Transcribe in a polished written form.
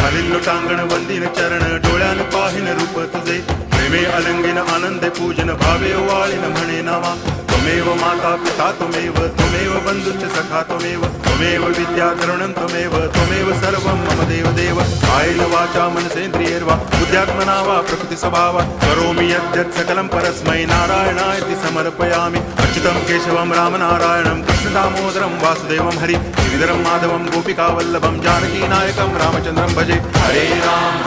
घालिल्लो टांगण वंदिन चरण डोळ्यान पाहिन रूप तुझे प्रेमे अलंगिन आनंदे पूजन भावे वाळीन म्हणे नावा त्वमेव माता पिता त्वमेव बंधुश्च सखा त्वमेव विद्या तरुणं त्वमेव सर्वं मम देव कायेन वाचा मनसेन्द्रियैर्वा बुद्ध्यात्मना वा प्रकृति स्वभावात् करोमि यद्यत् सकलं परस्मै नारायणायति समर्पयामि अच्युतं केशवं रामनारायणं कृष्णदामोदरं वासुदेवं हरि गिरिधरं माधवं गोपिकावल्लभं जानकीनायकं रामचन्द्रं भजे हरे राम